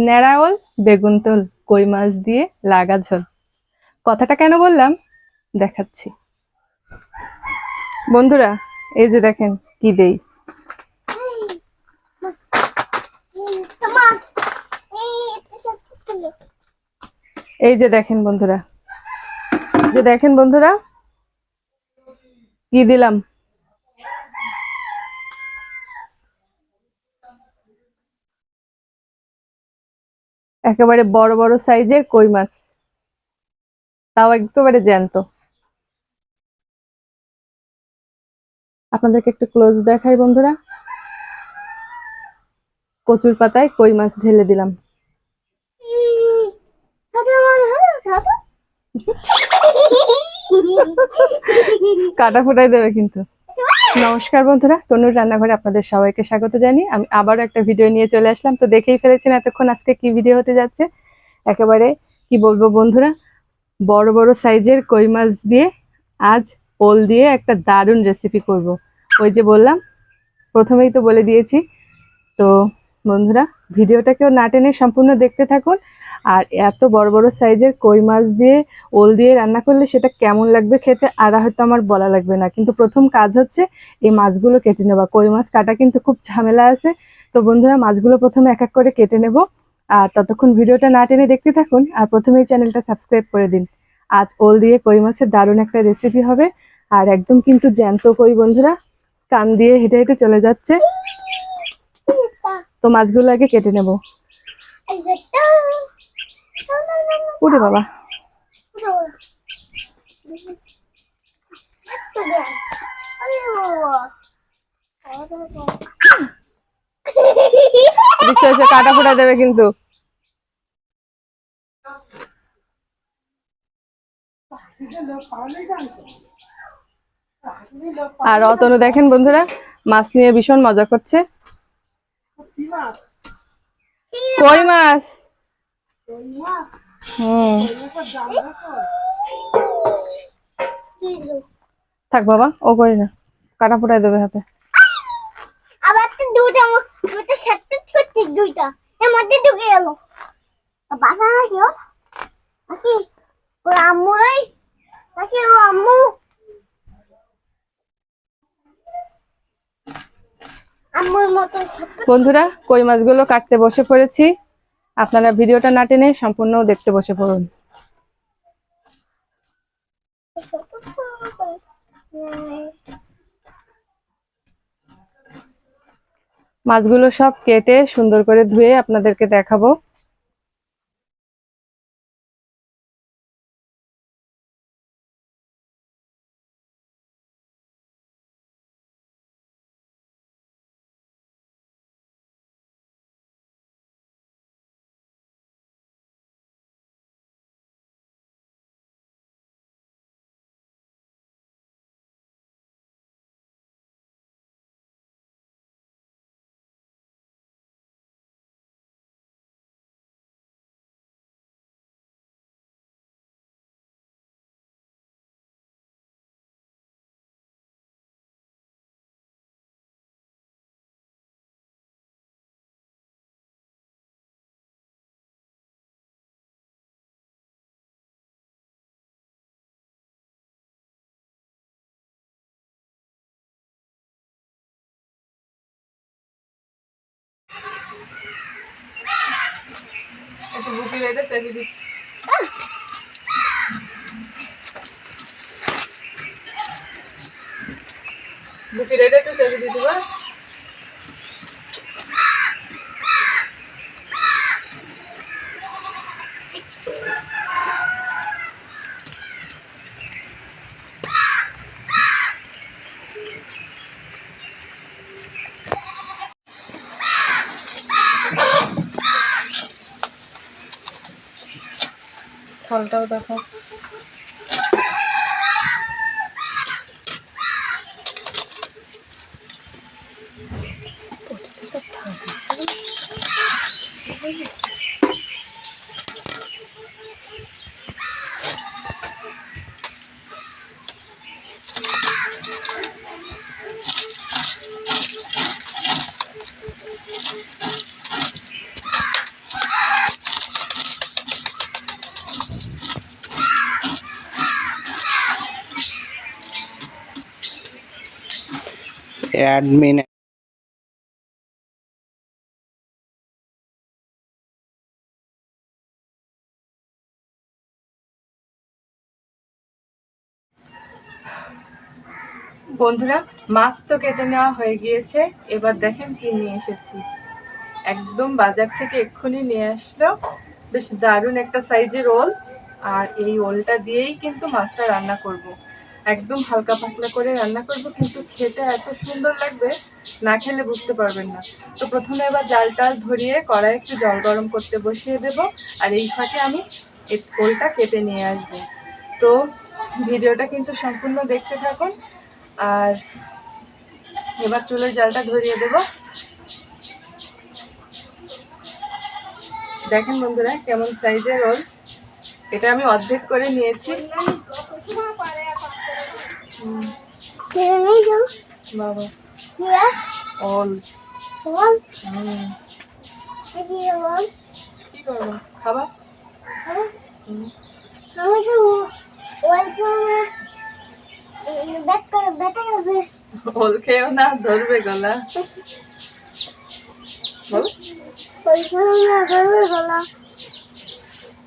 নেড়া ওল বেগুন তোল কই মাছ দিয়ে লাগা ঝোল। কথাটা কেন বললাম দেখাচ্ছি। বন্ধুরা এই যে দেখেন কি দেই। এই যে দেখেন বন্ধুরা, কি দিলাম। একেবারে বড় বড় সাইজের কই মাছ, তাও একেবারে জ্যান্ত। আপনাদেরকে একটু ক্লোজ দেখাই বন্ধুরা। কচুর পাতায় কই মাছ ঢেলে দিলাম। কাটা ফুটাই দেবে কিন্তু। নমস্কার বন্ধুরা, তনুর রান্নাঘরে আপনাদের সবাইকে স্বাগত জানিয়ে আমি আবারও একটা ভিডিও নিয়ে চলে আসলাম। তো দেখেই ফেলেছেন এতক্ষণ আজকে কি ভিডিও হতে যাচ্ছে। একেবারে কি বলবো বন্ধুরা, বড় বড় সাইজের কই মাছ দিয়ে আজ ওল দিয়ে একটা দারুণ রেসিপি করব। ওই যে বললাম, প্রথমেই তো বলে দিয়েছি। তো বন্ধুরা ভিডিওটাকেও না টেনে সম্পূর্ণ দেখতে থাকুন। আর এত বড় বড় সাইজের কই মাছ দিয়ে ওল দিয়ে রান্না করলে সেটা কেমন লাগবে খেতে আর হয়তো আমার বলা লাগবে না। কিন্তু প্রথম কাজ হচ্ছে এই মাছগুলো কেটে নেওয়া। কই মাছ কাটা কিন্তু খুব ঝামেলা আছে। তো বন্ধুরা মাছগুলো প্রথমে এক এক করে কেটে নেব। আর ততক্ষণ ভিডিওটা না টেনে দেখতে থাকুন আর প্রথমেই চ্যানেলটা সাবস্ক্রাইব করে দিন। আজ ওল দিয়ে কই মাছের দারুণ একটা রেসিপি হবে। আর একদম কিন্তু জ্যান্ত কই বন্ধুরা, কান দিয়ে হেঁটে হেঁটে চলে যাচ্ছে। তো মাছগুলো আগে কেটে নেব। ওরে বাবা, কাটা ফুটা দেবে কিন্তু। আর অতনু দেখেন বন্ধুরা মাছ নিয়ে ভীষণ মজা করছে। কই মাছ। থাক বাবা, ও করি না, কাটা ফুটাই দেবে হাতে। আবার তো দুইটা সেট করতে দুইটা এর মধ্যে ঢুকে গেল। বাবা নাকি ও আম্মুই নাকি ও আম্মু আম্মুর মতো। বন্ধুরা কই মাছগুলো কাটতে বসে পড়েছি। আপনারা ভিডিওটা না টেনে সম্পূর্ণ দেখতে বসে পড়ুন। মাছগুলো সব কেটে সুন্দর করে ধুয়ে আপনাদেরকে দেখাবো। একটু বুকি রেখে সেভি দি। বুকি রেখে একটু সেভি দি দিবা। ফলটাও দেখো। অ্যাডমিন। বন্ধুরা মাছ তো কেটে নেওয়া হয়ে গিয়েছে, এবার দেখেন কি নিয়ে এসেছি। একদম বাজার থেকে এক্ষুনি নিয়ে আসলো, বেশ দারুণ একটা সাইজের ওল। আর এই ওলটা দিয়েই কিন্তু মাছটা রান্না করব। একদম হালকা পাতলা করে রান্না করব, কিন্তু খেতে এত সুন্দর লাগবে, না খেলে বুঝতে পারবেন না। তো প্রথমে এবার জালটা ধরিয়ে কড়াই একটু জল গরম করতে বসিয়ে দেব, আর এই ফাঁকে আমি এই ওলটা কেটে নিয়ে আসব। তো ভিডিওটা কিন্তু সম্পূর্ণ দেখতে থাকুন। আর এবার চুলের জালটা ধরিয়ে দেব। দেখেন বন্ধুরা কেমন সাইজের রোল। এটা আমি অর্ধেক করে নিয়েছি। বাবা ওল কি করবো, খাবা? ওল খেয়েও না, ধরবে গলা। বলো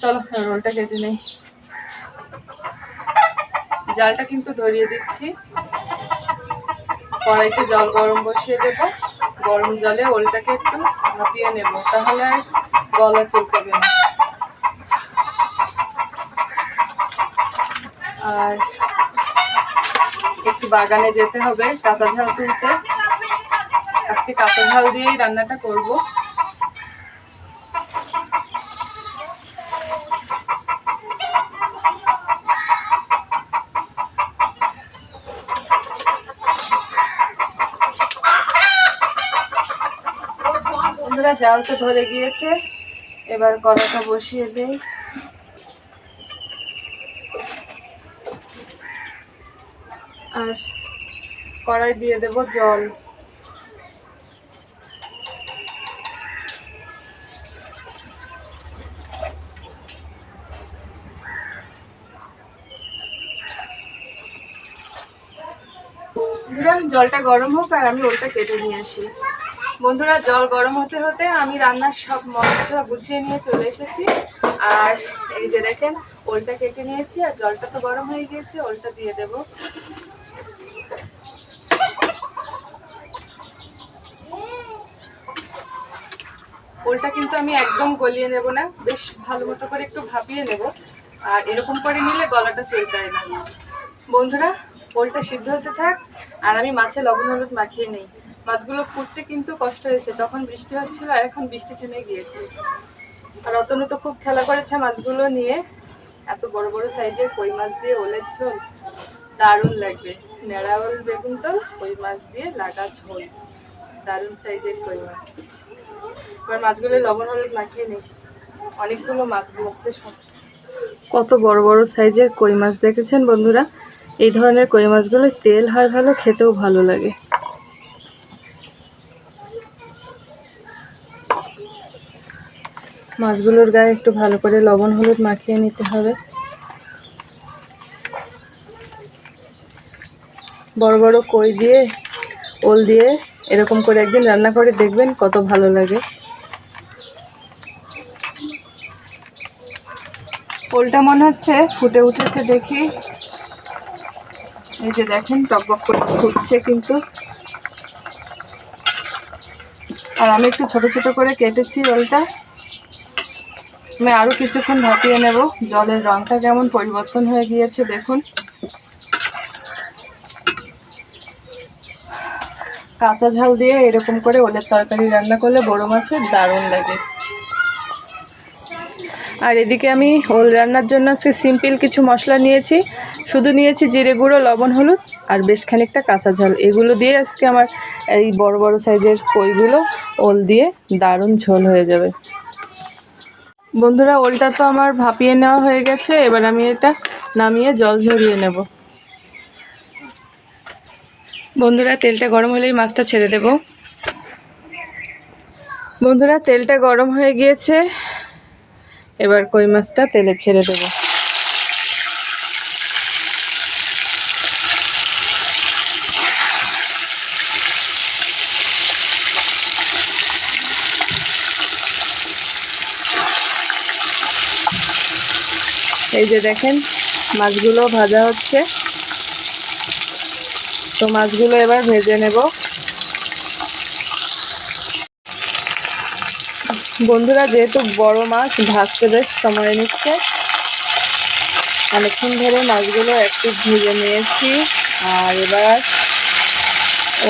চলো রোলটা কেটে নেই। জালটা কিন্তু ধরিয়ে দিচ্ছি, কড়াইতে জল গরম বসিয়ে দেব। গরম জলে ওলটাকে একটু ভাপিয়ে নেব, তাহলে আর গলা চলবে না। আর একটু বাগানে যেতে হবে কাঁচা ঝাল তুলতে। আজকে কাঁচা ঝাল দিয়েই রান্নাটা করব। বন্ধুরা জাল তো ধরে গিয়েছে, এবার কড়াইটা বসিয়ে দেই। আর কড়াই দিয়ে দেব জল। জলটা গরম হোক আর আমি ওলটা কেটে নিয়ে আসি। বন্ধুরা জল গরম হতে হতে আমি রান্নার সব মশলা গুছিয়ে নিয়ে চলে এসেছি। আর এই যে দেখেন ওলটা কেটে নিয়েছি, আর জলটা তো গরম হয়ে গিয়েছে, ওলটা দিয়ে দেব। ওলটা কিন্তু আমি একদম গলিয়ে নেব না, বেশ ভালো মতো করে একটু ভাপিয়ে নেব। আর এরকম করে নিলে গলাটা চলতায় না। বন্ধুরা ওলটা সিদ্ধ হতে থাক, আর আমি মাছে লবণ হলুদ মাখিয়ে নেই। মাছগুলো ফুটতে কিন্তু কষ্ট হয়েছে, তখন বৃষ্টি হচ্ছিল, আর এখন বৃষ্টি থেমে গিয়েছে। আর রতনু তো খুব খেলা করেছে মাছগুলো নিয়ে। এত বড় বড় সাইজের কই মাছ দিয়ে ওলের ঝোল দারুণ লাগবে। নেড়া ওল বেগুন তো কই মাছ দিয়ে লাগা ঝোল, দারুণ সাইজের কই মাছ। এবার মাছগুলো লবণ হলুদ মাখিয়ে নেই। অনেকগুলো মাছ ভাজতে কত বড় বড় সাইজের কই মাছ দেখেছেন বন্ধুরা? এই ধরনের কই মাছগুলো তেল হয় ভালো, খেতেও ভালো লাগে। মাছগুলোর গায়ে একটু ভালো করে লবণ হলুদ মাখিয়ে নিতে হবে। বড় বড় কই দিয়ে ওল দিয়ে এরকম করে একদিন রান্না করে দেখবেন, কত ভালো লাগে। ওলটা মনে হচ্ছে ফুটে উঠেছে, দেখি। এই যে দেখেন টকবক করে ফুটছে কিন্তু। আর আমি একটু ছোট ছোট করে কেটেছি ওলটা। আমি আরো কিছুক্ষণ ভাপিয়ে নেব। জলের রংটা কেমন পরিবর্তন হয়ে গিয়েছে দেখুন। কাঁচা ঝাল দিয়ে এরকম করে ওলের তরকারি রান্না করলে বড় মাছের দারুণ লাগে। আর এদিকে আমি ওল রান্নার জন্য আজকে সিম্পল কিছু মশলা নিয়েছি। শুধু নিয়েছি জিরে গুঁড়ো, লবণ হলুদ আর বেশ খানিকটা কাঁচা ঝাল। এগুলো দিয়ে আজকে আমার এই বড় বড় সাইজের কইগুলো ওল দিয়ে দারুণ ঝোল হয়ে যাবে। বন্ধুরা ওলটা তো আমার ভাপিয়ে নেওয়া হয়ে গেছে, এবার আমি এটা নামিয়ে জল ঝরিয়ে নেব। বন্ধুরা তেলটা গরম হলেই মাছটা ছেড়ে দেব। বন্ধুরা তেলটা গরম হয়ে গিয়েছে, এবার কই মাছটা তেলে ছেড়ে দেব। এই যে দেখেন মাছগুলো ভাজা হচ্ছে, তো মাছগুলো এবার ভেজে নেব। বন্ধুরা যেহেতু বড় মাছ ভাজতে বেশ সময় নিচ্ছে, অনেকক্ষণ ধরে মাছগুলো একটু ভেজে নিয়েছি, আর এবার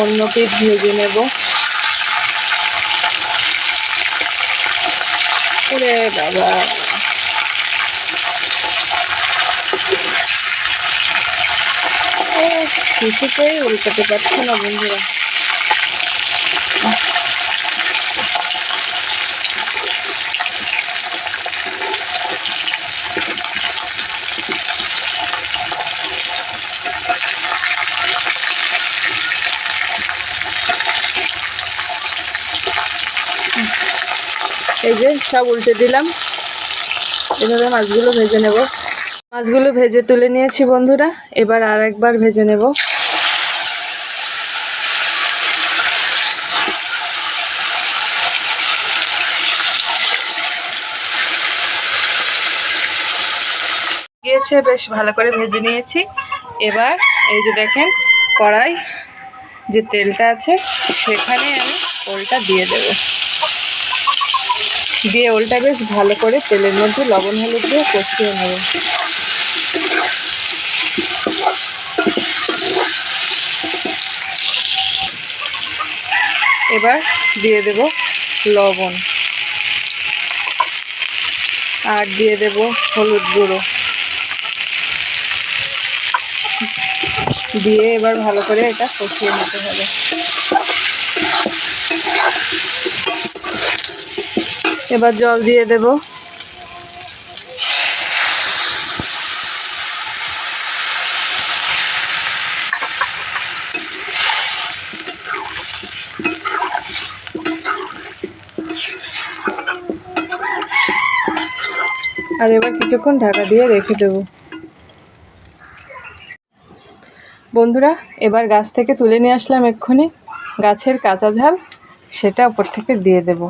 অন্য পিঠ ভেজে নেব। ওরে বাবা, কিছুতেই উল্টাতে পারছি না বন্ধুরা। এই যে সব উল্টে দিলাম, এভাবে মাছগুলো ভেজে নেব। মাছগুলো ভেজে তুলে নিয়েছি বন্ধুরা, এবার আর একবার ভেজে নেব। গিয়েছে, বেশ ভালো করে ভেজে নিয়েছি। এবার এই যে দেখেন কড়াই যে তেলটা আছে সেখানে আমি ওলটা দিয়ে দেব। দিয়ে ওলটা বেশ ভালো করে তেলের মধ্যে লবণ হলুদ দিয়ে কষিয়ে নেব। এবার দিয়ে দেব লবণ, আর দিয়ে দেব হলুদ গুঁড়ো, দিয়ে এবার ভালো করে এটা কষিয়ে নিতে হবে। এবার জল দিয়ে দেব। আর এবার কিছুক্ষণ ঢাকা দিয়ে রেখে দেব। বন্ধুরা এবার গাছ থেকে তুলে নিয়ে আসলাম এক্ষুনি গাছের কাঁচা ঝাল, সেটা উপর থেকে দিয়ে দেব।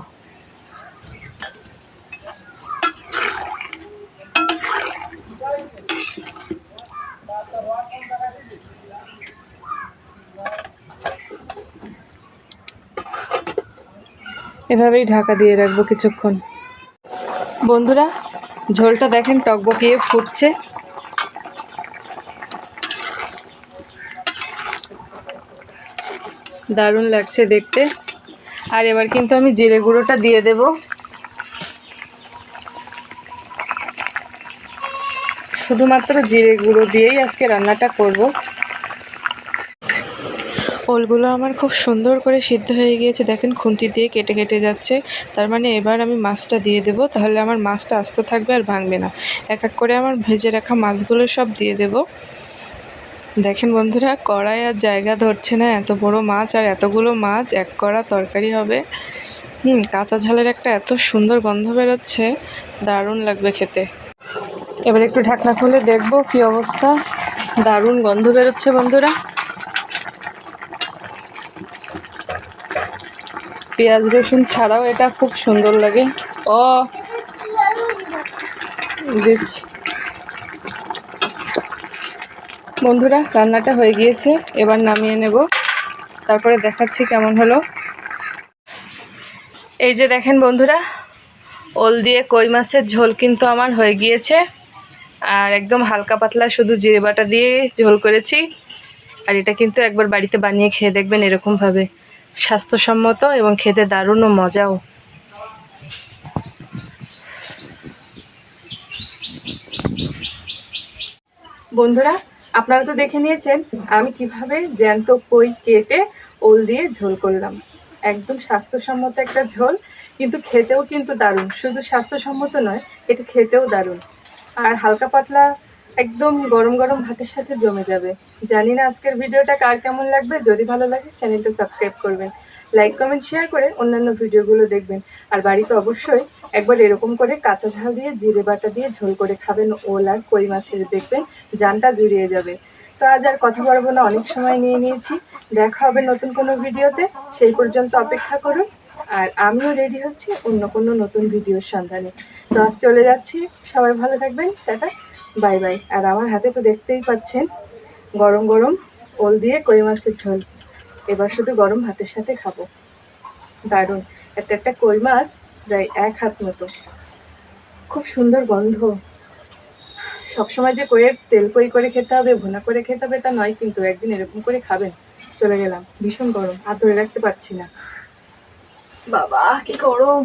এভাবেই ঢাকা দিয়ে রাখবো কিছুক্ষণ। বন্ধুরা ঝোলটা দেখেন টকবকিয়ে ফুটছে, দারুণ লাগছে দেখতে। আর এবার কিন্তু আমি জিরে গুঁড়োটা দিয়ে দেব। শুধুমাত্র জিরে গুঁড়ো দিয়েই আজকে রান্নাটা করব। ওলগুলো আমার খুব সুন্দর করে সিদ্ধ হয়ে গিয়েছে, দেখেন খুন্তি দিয়ে কেটে কেটে যাচ্ছে। তার মানে এবার আমি মাছটা দিয়ে দেব, তাহলে আমার মাছটা আস্ত থাকবে আর ভাঙবে না। এক এক করে আমার ভেজে রাখা মাছগুলো সব দিয়ে দেব। দেখেন বন্ধুরা কড়াই আর জায়গা ধরছে না, এত বড় মাছ আর এতগুলো মাছ এক কড়া তরকারি হবে। কাঁচা ঝালের একটা এত সুন্দর গন্ধ বেরোচ্ছে, দারুণ লাগবে খেতে। এবার একটু ঢাকনা খুলে দেখব কি অবস্থা। দারুণ গন্ধ বেরোচ্ছে বন্ধুরা। পেঁয়াজ রসুন ছাড়াও এটা খুব সুন্দর লাগে। দিচ্ছি বন্ধুরা, রান্নাটা হয়ে গিয়েছে, এবার নামিয়ে নেব, তারপরে দেখাচ্ছি কেমন হলো। এই যে দেখেন বন্ধুরা, ওল দিয়ে কই মাছের ঝোল কিন্তু আমার হয়ে গিয়েছে। আর একদম হালকা পাতলা শুধু জিরে বাটা দিয়ে ঝোল করেছি। আর এটা কিন্তু একবার বাড়িতে বানিয়ে খেয়ে দেখবেন এরকমভাবে, স্বাস্থ্যসম্মত এবং খেতে দারুণ ও মজাও। বন্ধুরা আপনারা তো দেখে নিয়েছেন আমি কিভাবে জ্যান্ত কই কেটে ওল দিয়ে ঝোল করলাম। একদম স্বাস্থ্যসম্মত একটা ঝোল, কিন্তু খেতেও কিন্তু দারুণ। শুধু স্বাস্থ্যসম্মত নয়, এটা খেতেও দারুণ। আর হালকা পাতলা একদম গরম গরম ভাতের সাথে জমে যাবে। জানি না আজকের ভিডিওটা কার কেমন লাগবে। যদি ভালো লাগে চ্যানেলটা সাবস্ক্রাইব করবেন, লাইক কমেন্ট শেয়ার করে অন্যান্য ভিডিওগুলো দেখবেন। আর বাড়িতে অবশ্যই একবার এরকম করে কাঁচা ঝাল দিয়ে জিরে বাটা দিয়ে ঝোল করে খাবেন ওল আর কই মাছের, দেখবেন জানটা জুড়িয়ে যাবে। তো আজ আর কথা বলবো না, অনেক সময় নিয়ে নিয়েছি। দেখা হবে নতুন কোনো ভিডিওতে, সেই পর্যন্ত অপেক্ষা করুন। আর আমিও রেডি হচ্ছি অন্য কোনো নতুন ভিডিওর সন্ধানে। তো আজ চলে যাচ্ছি, সবাই ভালো থাকবেন, টাটা, বাই বাই। আর আমার হাতে তো দেখতেই পাচ্ছেন গরম গরম ওল দিয়ে কই মাছের ঝোল। এবার শুধু গরম ভাতের সাথে খাবো, দারুণ। একটা একটা কই মাছ প্রায় 1 হাত মতো, খুব সুন্দর গন্ধ। সবসময় যে কইয়ের তেল কই করে খেতে হবে, ভুনা করে খেতে হবে তা নয়, কিন্তু একদিন এরকম করে খাবেন। চলে গেলাম, ভীষণ গরম, আর ধরে রাখতে পারছি না, বাবা কি গরম।